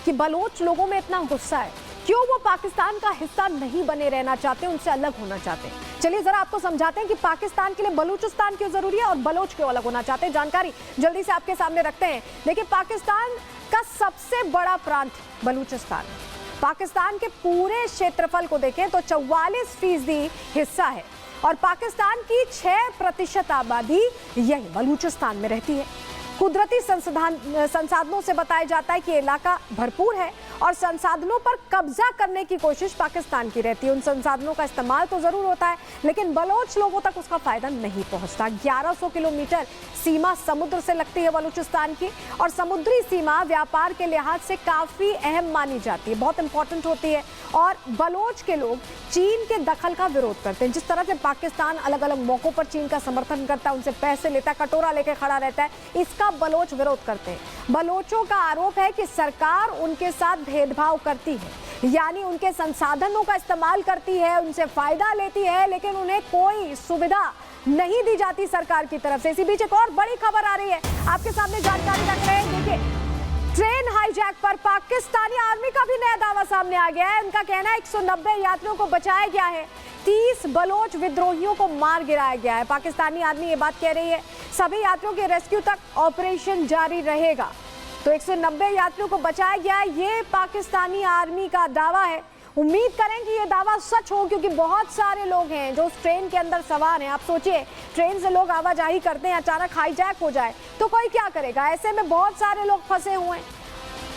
कि बलोच लोगों में इतना गुस्सा है, क्यों वो पाकिस्तान का हिस्सा नहीं बने रहना चाहते, उनसे अलग होना चाहते हैं। चलिए जरा आपको समझाते हैं कि पाकिस्तान के लिए बलूचिस्तान क्यों जरूरी है और बलोच क्यों अलग होना चाहते हैं। जानकारी जल्दी से आपके सामने रखते हैं। देखिए, पाकिस्तान का सबसे बड़ा प्रांत बलूचिस्तान, पाकिस्तान के पूरे क्षेत्रफल को देखें तो 44% हिस्सा है और पाकिस्तान की 6% आबादी यही बलूचिस्तान में रहती है। कुदरती संसाधनों से बताया जाता है कि इलाका भरपूर है और संसाधनों पर कब्जा करने की कोशिश पाकिस्तान की रहती है। उन संसाधनों का इस्तेमाल तो जरूर होता है, लेकिन बलोच लोगों तक उसका फायदा नहीं पहुंचता। 1100 किलोमीटर सीमा समुद्र से लगती है बलूचिस्तान की और समुद्री सीमा व्यापार के लिहाज से काफी अहम मानी जाती है, बहुत इंपॉर्टेंट होती है। और बलोच के लोग चीन के दखल का विरोध करते हैं। जिस तरह से पाकिस्तान अलग अलग मौकों पर चीन का समर्थन करता है, उनसे पैसे लेता है, कटोरा लेकर खड़ा रहता है, इसका बलोच विरोध करते हैं। बलोचों का आरोप है कि सरकार उनके साथ भेदभाव करती है, यानी उनके संसाधनों का इस्तेमाल करती है, उनसे फायदा लेती है, लेकिन उन्हें कोई सुविधा नहीं दी जाती सरकार की तरफ से। इसी बीच एक और बड़ी खबर आ रही है, आपके सामने जानकारी रख रहे हैं। देखिए, ट्रेन हाईजैक पर पाकिस्तानी आर्मी का भी नया दावा सामने आ गया है। उनका कहना है 190 यात्रियों को बचाया गया है, 30 बलोच विद्रोहियों को मार गिराया गया है। पाकिस्तानी आर्मी ये बात कह रही है। सभी यात्रियों के रेस्क्यू तक ऑपरेशन जारी रहेगा। तो 190 यात्रियों को बचाया गया है, ये पाकिस्तानी आर्मी का दावा है। उम्मीद करें कि ये दावा सच हो, क्योंकि बहुत सारे लोग हैं जो उस ट्रेन के अंदर सवार हैं। आप सोचिए, ट्रेन से लोग आवाजाही करते हैं, अचानक हाईजैक हो जाए तो कोई क्या करेगा। ऐसे में बहुत सारे लोग फंसे हुए हैं,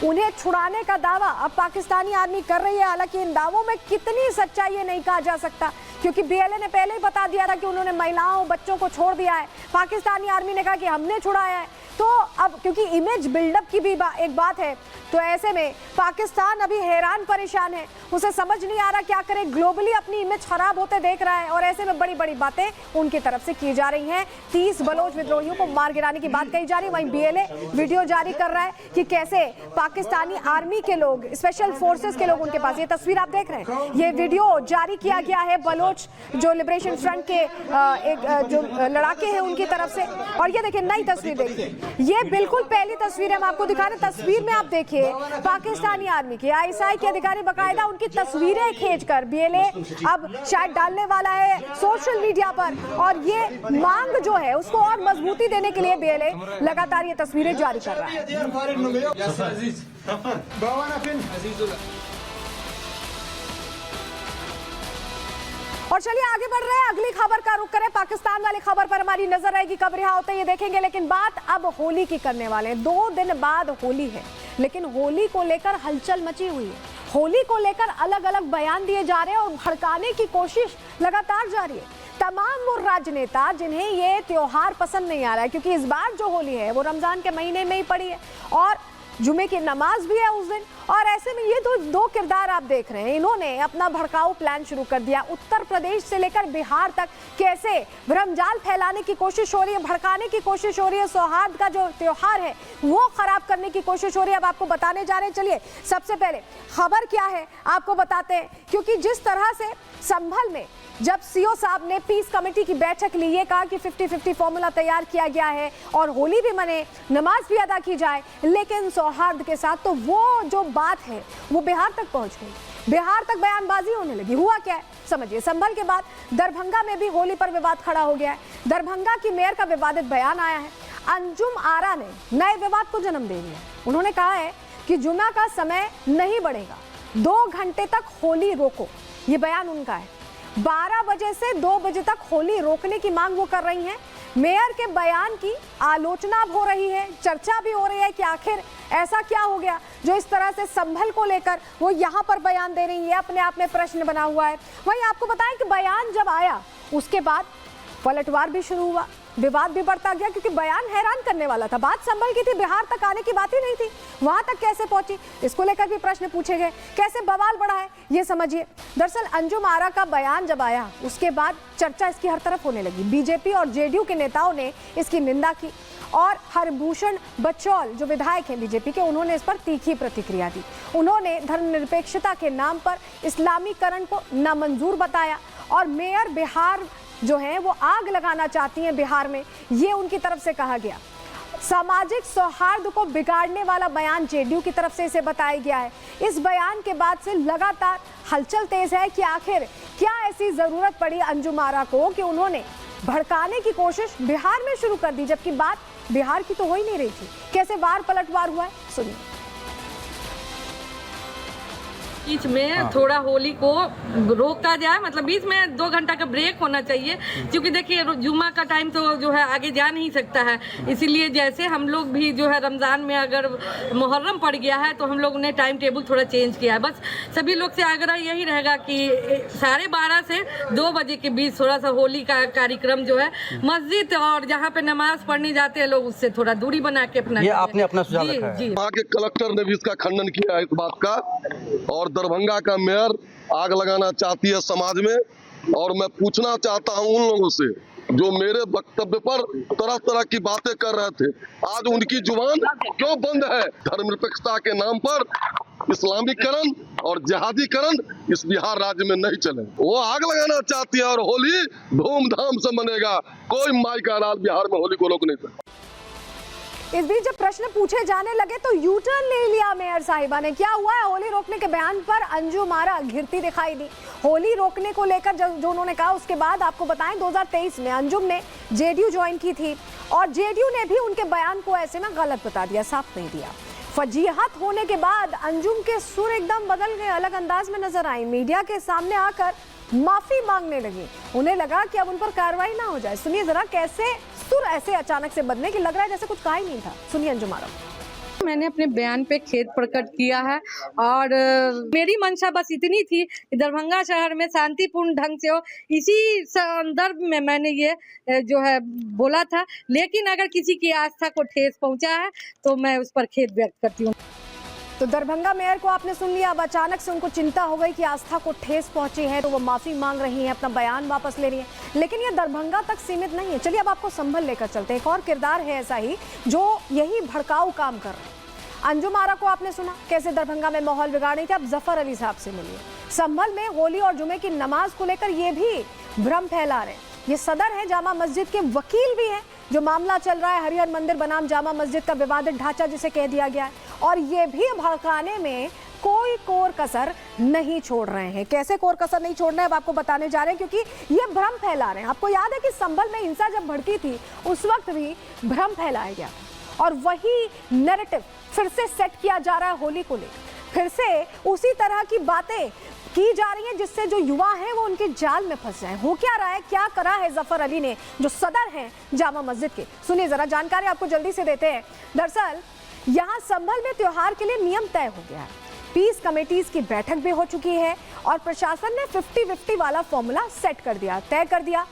उन्हें छुड़ाने का दावा अब पाकिस्तानी आर्मी कर रही है। हालांकि इन दावों में कितनी सच्चाई है नहीं कहा जा सकता, क्योंकि बीएलए ने पहले ही बता दिया था कि उन्होंने महिलाओं बच्चों को छोड़ दिया है। पाकिस्तानी आर्मी ने कहा कि हमने छुड़ाया है। तो अब क्योंकि इमेज बिल्डअप की भी एक बात है, तो ऐसे में पाकिस्तान अभी हैरान परेशान है, उसे समझ नहीं आ रहा क्या करे। ग्लोबली अपनी इमेज खराब होते देख रहा है और ऐसे में बड़ी बड़ी बातें उनकी तरफ से की जा रही हैं। 30 बलोच विद्रोहियों को मार गिराने की बात कही जा रही है। वहीं बीएलए वीडियो जारी कर रहा है कि कैसे पाकिस्तानी आर्मी के लोग, स्पेशल फोर्सेस के लोग उनके पास, ये तस्वीर आप देख रहे हैं, ये वीडियो जारी किया गया है बलोच जो लिबरेशन फ्रंट के एक जो लड़ाके हैं उनकी तरफ से। और ये देखिए, नई तस्वीर देखिए, ये बिल्कुल पहली तस्वीर है, हम आपको दिखा रहे हैं। तस्वीर में आप देखिए पाकिस्तानी आर्मी के आईएसआई के अधिकारी बकायदा उनकी तस्वीरें खींचकर बीएलए अब शायद डालने वाला है सोशल मीडिया पर। और ये मांग जो है उसको और मजबूती देने के लिए बीएलए लगातार ये तस्वीरें जारी कर रहा है। और चलिए आगे बढ़ रहे हैं, अगली खबर का रुख करें। पाकिस्तान वाली खबर पर हमारी नजर रहेगी, कब रिहा होते ये देखेंगे। लेकिन बात अब होली की करने वाले हैं। 2 दिन बाद होली है, लेकिन होली को लेकर हलचल मची हुई है। होली को लेकर अलग अलग बयान दिए जा रहे हैं और भड़काने की कोशिश लगातार जारी है। तमाम वो राजनेता जिन्हें ये त्योहार पसंद नहीं आ रहा है, क्योंकि इस बार जो होली है वो रमजान के महीने में ही पड़ी है और जुमे की नमाज भी है उस दिन। और ऐसे में ये दो किरदार आप देख रहे हैं, इन्होंने अपना भड़काऊ प्लान शुरू कर दिया। उत्तर प्रदेश से लेकर बिहार तक कैसे भ्रमजाल फैलाने की कोशिश हो रही है, भड़काने की कोशिश हो रही है, सौहार्द का जो त्योहार है वो खराब करने की कोशिश हो रही है। अब आपको बताने जा रहे हैं। चलिए सबसे पहले खबर क्या है आपको बताते हैं, क्योंकि जिस तरह से संभल में जब सीओ साहब ने पीस कमेटी की बैठक ली, ये कहा कि 50-50 फॉर्मूला तैयार किया गया है और होली भी मने, नमाज भी अदा की जाए, लेकिन सौहार्द के साथ, तो वो जो बात है वो बिहार तक पहुंच गई। बिहार तक बयानबाजी होने लगी। हुआ क्या है समझिए, संभल के बाद दरभंगा में भी होली पर विवाद खड़ा हो गया है। दरभंगा की मेयर का विवादित बयान आया है। अंजुम आरा ने नए विवाद को जन्म दे दिया। उन्होंने कहा है कि जुमा का समय नहीं बढ़ेगा, 2 घंटे तक होली रोको, ये बयान उनका है। 12 बजे से 2 बजे तक होली रोकने की मांग वो कर रही हैं। मेयर के बयान की आलोचना हो रही है, चर्चा भी हो रही है कि आखिर ऐसा क्या हो गया जो इस तरह से संभल को लेकर वो यहाँ पर बयान दे रही है। अपने आप में प्रश्न बना हुआ है। वहीं आपको बताएं कि बयान जब आया उसके बाद पलटवार भी शुरू हुआ, विवाद भी बढ़ता गया, क्योंकि बयान हैरान करने वाला था। बात संभल की थी, बिहार तक आने की बात ही नहीं थी, वहां तक कैसे पहुंची, इसको लेकर भी प्रश्न पूछे गए। कैसे बवाल बढ़ा है ये समझिए। दरअसल अंजुम आरा का बयान जब आया उसके बाद चर्चा इसकी हर तरफ होने लगी। बीजेपी और जेडीयू के नेताओं ने इसकी निंदा की और हरभूषण बचौल जो विधायक हैं बीजेपी के, उन्होंने इस पर तीखी प्रतिक्रिया दी। उन्होंने धर्मनिरपेक्षता के नाम पर इस्लामीकरण को नामंजूर बताया और मेयर बिहार जो है वो आग लगाना चाहती हैं बिहार में, ये उनकी तरफ से कहा गया। सामाजिक सौहार्द को बिगाड़ने वाला बयान जेडीयू की तरफ से इसे बताया गया है। इस बयान के बाद से लगातार हलचल तेज है कि आखिर क्या ऐसी जरूरत पड़ी अंजुम आरा को कि उन्होंने भड़काने की कोशिश बिहार में शुरू कर दी, जबकि बात बिहार की तो हो ही नहीं रही थी। कैसे वार पलटवार हुआ है, सुनिए। बीच में थोड़ा होली को रोका जाए, मतलब बीच में 2 घंटा का ब्रेक होना चाहिए, क्योंकि देखिए जुम्मा का टाइम तो जो है आगे जा नहीं सकता है। इसीलिए जैसे हम लोग भी जो है रमज़ान में अगर मुहर्रम पड़ गया है तो हम लोग ने टाइम टेबल थोड़ा चेंज किया है। बस सभी लोग से आग्रह यही रहेगा कि 12:30 से 2 बजे के बीच थोड़ा सा होली का कार्यक्रम जो है मस्जिद और जहाँ पे नमाज पढ़ने जाते हैं लोग उससे थोड़ा दूरी बना के अपना, ये आपने अपना सुझाव रखा है। जी। वहाँ के कलेक्टर ने भी इसका खंडन किया है इस बात का, और दरभंगा का मेयर आग लगाना चाहती है समाज में। और मैं पूछना चाहता हूँ उन लोगों से जो मेरे वक्तव्य पर तरह तरह की बातें कर रहे थे, आज उनकी जुबान क्यों बंद है? धर्मनिरपेक्षता के नाम पर इस्लामीकरण और जिहादीकरण इस बिहार राज्य में नहीं चले। वो आग लगाना चाहती है और होली धूमधाम से मनेगा। कोई माई का लाल बिहार में होली को रोक नहीं सकता। इस बीच जब प्रश्न पूछे जाने लगे तो यू टर्न ले लिया मेयर साहिबा ने। क्या हुआ है? होली रोकने के बयान पर अंजुम आरा घिरती दिखाई दी। होली रोकने को लेकर जो उन्होंने कहा, उसके बाद आपको बताएं 2023 में अंजुम ने जेडीयू ज्वाइन की थी और जेडीयू ने भी उनके बयान को ऐसे में गलत बता दिया, साफ नहीं दिया। फजीहत होने के बाद अंजुम के सुर एकदम बदल गए, अलग अंदाज में नजर आई। मीडिया के सामने आकर माफी मांगने लगी। उन्हें लगा कि अब उन पर कार्रवाई ना हो जाए। सुनिए जरा कैसे सुर ऐसे अचानक से बदले कि लग रहा है जैसे कुछ कहा ही नहीं था। सुनिए अंजुम आरा। मैंने अपने बयान पे खेद प्रकट किया है और मेरी मंशा बस इतनी थी कि दरभंगा शहर में शांतिपूर्ण ढंग से हो, इसी संदर्भ में मैंने ये जो है बोला था। लेकिन अगर किसी की आस्था को ठेस पहुंचा है तो मैं उस पर खेद व्यक्त करती हूँ। तो दरभंगा मेयर को आपने सुन लिया। अब अचानक से उनको चिंता हो गई कि आस्था को ठेस पहुंची है तो वो माफी मांग रही हैं, अपना बयान वापस ले रही हैं। लेकिन ये दरभंगा तक सीमित नहीं है। चलिए अब आपको संभल लेकर चलते हैं। एक और किरदार है ऐसा ही जो यही भड़काऊ काम कर रहे हैं। अंजुम आरा को आपने सुना कैसे दरभंगा में माहौल बिगाड़ रही थी। अब जफर अली साहब से मिलिए। संभल में होली और जुमे की नमाज को लेकर ये भी भ्रम फैला रहे हैं। ये सदर है जामा मस्जिद के, वकील भी हैं। जो मामला चल रहा है हरिहर मंदिर बनाम जामा मस्जिद का विवादित ढांचा जिसे कह दिया गया है, और ये भी भड़काने में कोई कोर कसर नहीं छोड़ रहे हैं। कैसे कोर कसर नहीं छोड़ रहे हैं अब आपको बताने जा रहे हैं, क्योंकि ये भ्रम फैला रहे हैं। आपको याद है कि संभल में हिंसा जब भड़की थी उस वक्त भी भ्रम फैलाया गया और वही नैरेटिव फिर से सेट किया जा रहा है होली को लेकर। फिर से उसी तरह की बातें की जा रही हैं जिससे जो युवा हैं वो उनके जाल में फंस जाएं। हो क्या रहा है, क्या करा है जफर अली ने जो सदर हैं जामा मस्जिद के? सुनिए जरा, जानकारी आपको जल्दी से देते हैं। दरअसल यहाँ संभल में त्योहार के लिए नियम तय हो गया है। पीस कमेटीज की बैठक भी हो चुकी है और प्रशासन ने 50-50 वाला फॉर्मूला सेट कर दिया, तय कर दिया